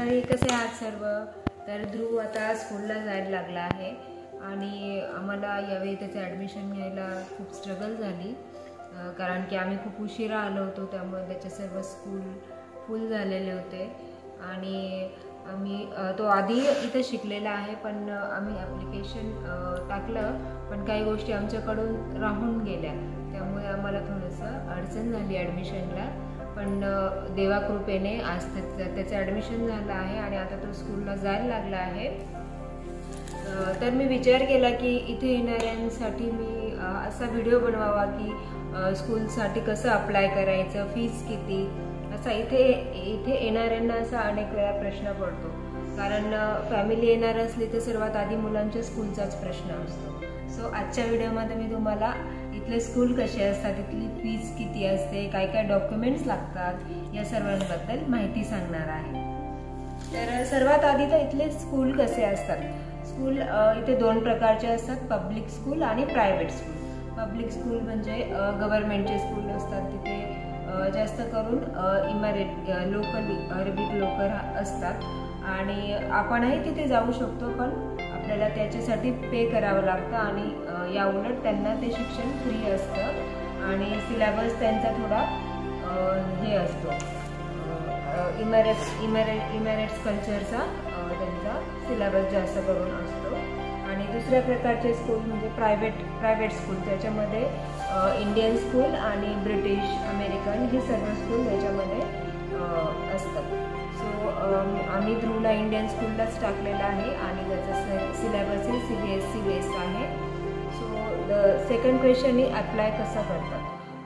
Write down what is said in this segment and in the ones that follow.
मंडळी, कसे आहात सर्व? तर ध्रुव आता स्कूलला जायला लागला आहे आणि आम्हाला यावेळी त्याचं ॲडमिशन घ्यायला खूप स्ट्रगल झाली, कारण की आम्ही खूप उशिरा आलो होतो, त्यामुळे त्याचे सर्व स्कूल फुल झालेले होते आणि तो आधी इथे शिकलेला आहे, पण आम्ही ॲप्लिकेशन टाकलं, पण काही गोष्टी आमच्याकडून राहून गेल्या, त्यामुळे आम्हाला थोडंसं अडचण झाली ॲडमिशनला. पण देवाकृपेने आज त्याचं ॲडमिशन झालं आहे आणि आता तो स्कूलला जायला लागला आहे. तर मी विचार केला की इथे येणाऱ्यांसाठी मी असा व्हिडिओ बनवावा की स्कूलसाठी कसं अप्लाय करायचं, फीस किती, असा इथे येणाऱ्यांना असा अनेक वेळा प्रश्न पडतो, कारण फॅमिली येणार असली तर सर्वात आधी मुलांच्या स्कूलचाच प्रश्न असतो. सो आजच्या व्हिडिओमध्ये मी तुम्हाला इथले स्कूल कसे असतात, इथली फीस किती असते, काय काय डॉक्युमेंट्स लागतात, या सर्वांबद्दल माहिती सांगणार आहे. तर सर्वात आधी तर इथले स्कूल कसे असतात. स्कूल इथे दोन प्रकारचे असतात, पब्लिक स्कूल आणि प्रायव्हेट स्कूल. पब्लिक स्कूल म्हणजे गव्हर्नमेंटचे स्कूल असतात, तिथे जास्त करून लोकल अरेबिक लोक असतात आणि आपणही तिथे जाऊ शकतो, पण आपल्याला त्याच्यासाठी पे करावं लागतं आणि या उलट त्यांना ते शिक्षण फ्री असतं आणि सिलेबस त्यांचा थोडा हे असतो, इमॅरेट्स कल्चरचा त्यांचा सिलेबस जास्त करून असतो. आणि दुसऱ्या प्रकारचे स्कूल म्हणजे प्रायव्हेट स्कूल, त्याच्यामध्ये इंडियन स्कूल आणि ब्रिटिश, अमेरिकन हे सर्व स्कूल त्याच्यामध्ये असतात. सो आम्ही ध्रुवला इंडियन स्कूललाच टाकलेला आहे आणि त्याचा सिलेबस ही CBSE बेस्ड आहे. सो सेकंड क्वेश्चन ही अप्लाय कसं करतात.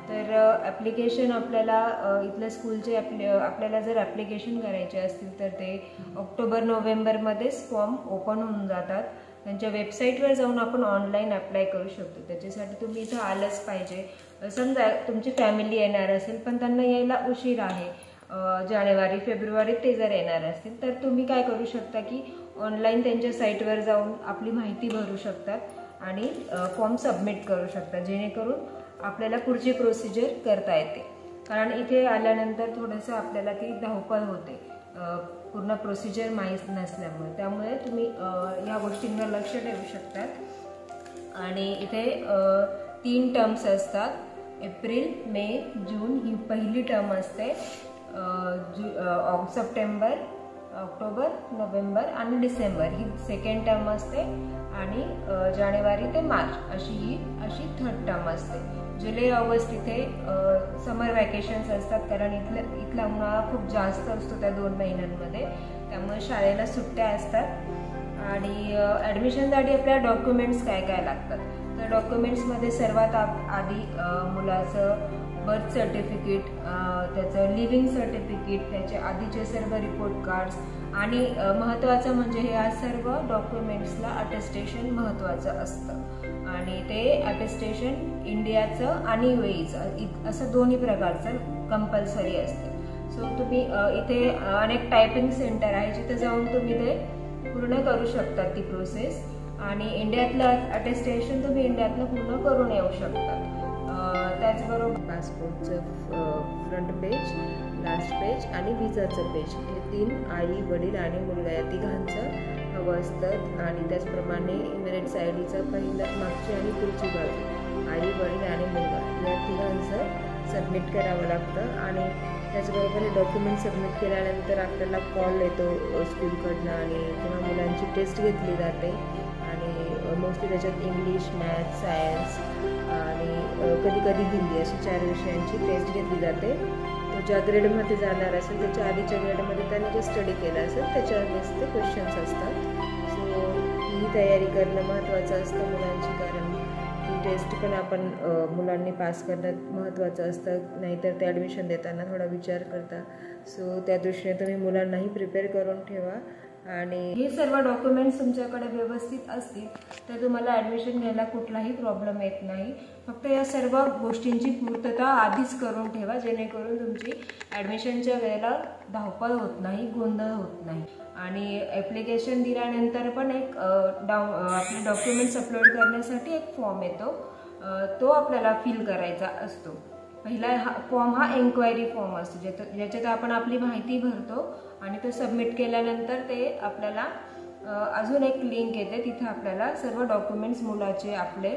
तर ॲप्लिकेशन आपल्याला इथल्या स्कूलचे आपल्याला जर ॲप्लिकेशन करायचे असतील तर ते ऑक्टोबर-नोव्हेंबरमध्येच फॉर्म ओपन होऊन जातात. त्यांच्या वेबसाईटवर जाऊन आपण ऑनलाईन अप्लाय करू शकतो. त्याच्यासाठी तुम्ही इथं आलंच पाहिजे. समजा तुमची फॅमिली येणार असेल पण त्यांना यायला उशीर आहे, जानेवारी-फेब्रुवारीत ते जर येणार असतील, तर तुम्ही काय करू शकता की ऑनलाईन त्यांच्या साईटवर जाऊन आपली माहिती भरू शकतात आणि फॉर्म सबमिट करू शकता, जेणेकरून आपल्याला पुढची प्रोसिजर करता येते. कारण इथे आल्यानंतर थोडंसं आपल्याला ती धावपळ होते, पूर्ण प्रोसिजर माहीत नसल्यामुळे, त्यामुळे तुम्ही ह्या गोष्टींवर लक्ष ठेवू शकतात. आणि इथे 3 टर्म्स असतात, एप्रिल, मे, जून ही पहिली टर्म असते, सप्टेंबर, ऑक्टोबर, नोव्हेंबर आणि डिसेंबर ही सेकंड टर्म असते आणि जानेवारी ते मार्च अशी थर्ड टर्म असते. जुलै ऑगस्ट इथे समर वॅकेशन्स असतात, कारण इथला उन्हाळा खूप जास्त असतो त्या 2 महिन्यांमध्ये, त्यामुळे शाळेला सुट्ट्या असतात. आणि ॲडमिशनसाठी आपल्या डॉक्युमेंट्स काय काय लागतात. तर डॉक्युमेंट्समध्ये सर्वात आधी मुलाचं बर्थ सर्टिफिकेट, त्याचं लिव्हिंग सर्टिफिकेट, त्याचे आधीचे सर्व रिपोर्ट कार्ड्स आणि महत्त्वाचं म्हणजे या सर्व डॉक्युमेंट्सला अटेस्टेशन महत्त्वाचं असतं आणि ते अटेस्टेशन इंडियाचं आणि UAEचं असं दोन्ही प्रकारचं कंपल्सरी असतं. सो तुम्ही इथे अनेक टायपिंग सेंटर आहे, जिथे जाऊन तुम्ही ते पूर्ण करू शकता ती प्रोसेस. आणि इंडियातलं अटेस्टेशन तुम्ही इंडियातलं पूर्ण करून येऊ शकता. त्याचबरोबर पासपोर्टचं फ्रंट पेज, लास्ट पेज आणि विजाचं पेज, हे 3 आई, वडील आणि मुलगा या तिघांचं हवं असतं. आणि त्याचप्रमाणे इमिरेट्स IDचं पहिलं, मागची आणि पुढची बाजू, आई, वडील आणि मुलगा या तिघांचं सबमिट करावं लागतं. आणि त्याचबरोबर हे डॉक्युमेंट सबमिट केल्यानंतर आपल्याला कॉल येतो स्कूलकडनं आणि तेव्हा मुलांची टेस्ट घेतली जाते आणि मोस्टली त्याच्यात इंग्लिश, मॅथ्स, सायन्स आणि कधी हिंदी अशी 4 विषयांची टेस्ट घेतली जाते. तो ज्या ग्रेडमध्ये जाणार असेल त्याच्या आधीच्या ग्रेडमध्ये त्याने जे स्टडी केला असेल त्याच्यावर बेस ते क्वेश्चन्स असतात. सो ही तयारी करणं महत्त्वाचं असतं मुलांची, कारण ही टेस्ट पण आपण मुलांनी पास करणं महत्त्वाचं असतं, नाहीतर ते ॲडमिशन देताना थोडा विचार करता. सो त्या दृष्टीने तुम्ही मुलांनाही प्रिपेअर करून ठेवा. आणि हे सर्व डॉक्युमेंट्स तुमच्याकडे व्यवस्थित असतील तर तुम्हाला ॲडमिशन घ्यायला कुठलाही प्रॉब्लेम येत नाही. फक्त या सर्व गोष्टींची पूर्तता आधीच करून ठेवा, जेणेकरून तुमची ॲडमिशनच्या वेळेला धावपळ होत नाही, गोंधळ होत नाही. आणि ॲप्लिकेशन दिल्यानंतर पण एक आपले डॉक्युमेंट्स अपलोड करण्यासाठी एक फॉर्म येतो, तो आपल्याला फिल करायचा असतो. पहिला फॉर्म हा एन्क्वायरी फॉर्म असतो, ज्याच्यात आपण आपली माहिती भरतो आणि तो सबमिट केल्यानंतर ते आपल्याला अजून एक लिंक येते, तिथे आपल्याला सर्व डॉक्युमेंट्स मुलाचे आपले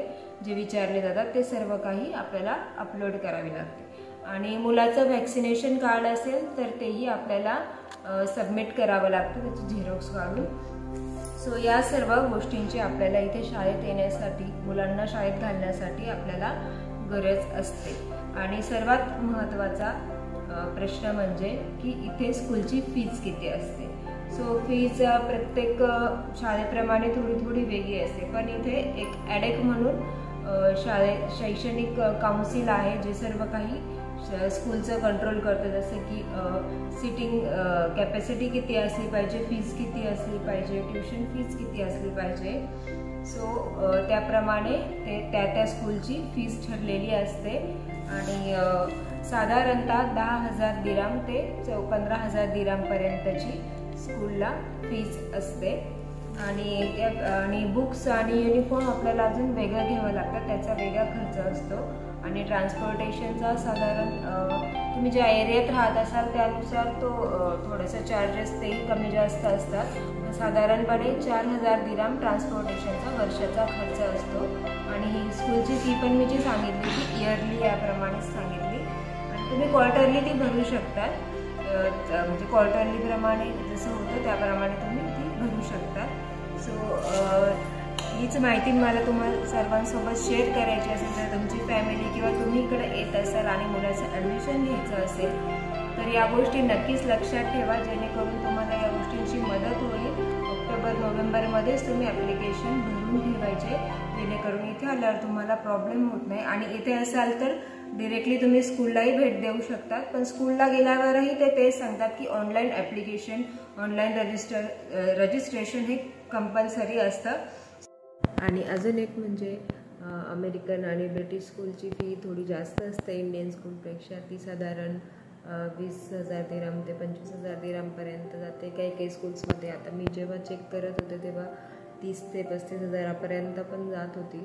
जे विचारले जातात ते सर्व काही आपल्याला अपलोड करावे लागते. आणि मुलाचं व्हॅक्सिनेशन कार्ड असेल तर तेही आपल्याला सबमिट करावं लागतं, त्याची झेरॉक्स काढून. सो या सर्व गोष्टींची आपल्याला इथे शाळेत येण्यासाठी, मुलांना शाळेत घालण्यासाठी आपल्याला गरज असते. आणि सर्वात महत्त्वाचा प्रश्न म्हणजे की इथे स्कूलची फीज किती असते. सो फीज प्रत्येक शाळेप्रमाणे थोडी वेगळी असते, पण इथे एक ॲडेक म्हणून शैक्षणिक काउन्सिल आहे जे सर्व काही स्कूलचं कंट्रोल करतं, जसं की सिटिंग कॅपॅसिटी किती असली पाहिजे, फीज किती असली पाहिजे, ट्युशन फीज किती असली पाहिजे. सो त्याप्रमाणे त्या स्कूलची फीज ठरलेली असते. आणि साधारणतः 10,000 दिराम ते 15,000 दिरामपर्यंतची स्कूलला फीज असते. आणि बुक्स आणि युनिफॉर्म आपल्याला अजून वेगळं घ्यावं लागतं, त्याचा वेगळा खर्च असतो. आणि ट्रान्सपोर्टेशनचा साधारण तुम्ही ज्या एरियात राहत असाल त्यानुसार तो थोडंसं चार्जेस तेही कमी जास्त असतात. साधारणपणे 4,000 दिराम ट्रान्सपोर्टेशनचा वर्षाचा खर्च असतो. आणि ही स्कूलची फी पण मी जी सांगितली ती इयरली याप्रमाणेच सांगितली. आणि तुम्ही क्वार्टरली ती भरू शकता, म्हणजे क्वार्टरलीप्रमाणे जसं होतं त्याप्रमाणे तुम्ही ती भरू शकता. सो हीच माहिती मला तुम्हाला सर्वांसोबत शेअर करायची असेल, तर तुमची फॅमिली किंवा तुम्ही इकडे येत असाल आणि मुलाचं ॲडमिशन घ्यायचं असेल तर या गोष्टी नक्कीच लक्षात ठेवा, जेणेकरून तुम्हाला या गोष्टींची मदत होईल. ऑक्टोबर-नोव्हेंबरमध्येच तुम्ही ॲप्लिकेशन भरून ठेवायचे, जेणेकरून इथे आल्यावर तुम्हाला प्रॉब्लेम होत नाही. आणि इथे असाल तर डिरेक्टली तुम्ही स्कूललाही भेट देऊ शकतात, पण स्कूलला गेल्यावरही ते सांगतात की ऑनलाईन ॲप्लिकेशन, ऑनलाईन रजिस्ट्रेशन हे कंपल्सरी असतं. आणि अजून एक म्हणजे अमेरिकन आणि ब्रिटिश स्कूलची फी थोडी जास्त असते इंडियन स्कूलपेक्षा. ती साधारण 20,000 दिराम ते 25,000 दिरामपर्यंत जाते काही स्कूल्समध्ये. आता मी जेव्हा चेक करत होते तेव्हा 30 ते 35,000पर्यंत पण जात होती.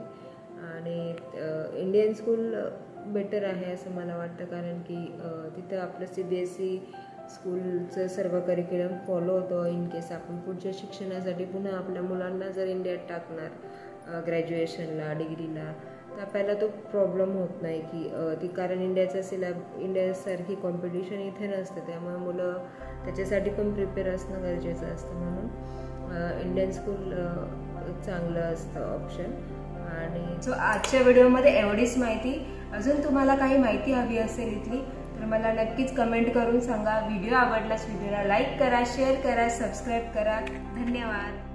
आणि इंडियन स्कूल बेटर आहे असं मला वाटतं, कारण की तिथं आपलं CBSE स्कूलचं सर्व करिक्युलम फॉलो होतं. इन केस आपण पुढच्या शिक्षणासाठी पुन्हा आपल्या मुलांना जर इंडियात टाकणार ग्रॅज्युएशनला, डिग्रीला, तर आपल्याला तो प्रॉब्लेम होत नाही की कारण इंडियासारखी कॉम्पिटिशन इथे नसते, त्यामुळे मुलं त्याच्यासाठी पण प्रिपेअर असणं गरजेचं असतं. म्हणून इंडियन स्कूल चांगलं असतं ऑप्शन. आणि सो आजच्या व्हिडिओमध्ये एवढीच माहिती. अजून तुम्हाला काही माहिती हवी असेल इथली तर मला नक्कीच कमेंट करून सांगा. व्हिडिओ आवडल्यास व्हिडिओला लाईक करा, शेअर करा, सबस्क्राईब करा. धन्यवाद.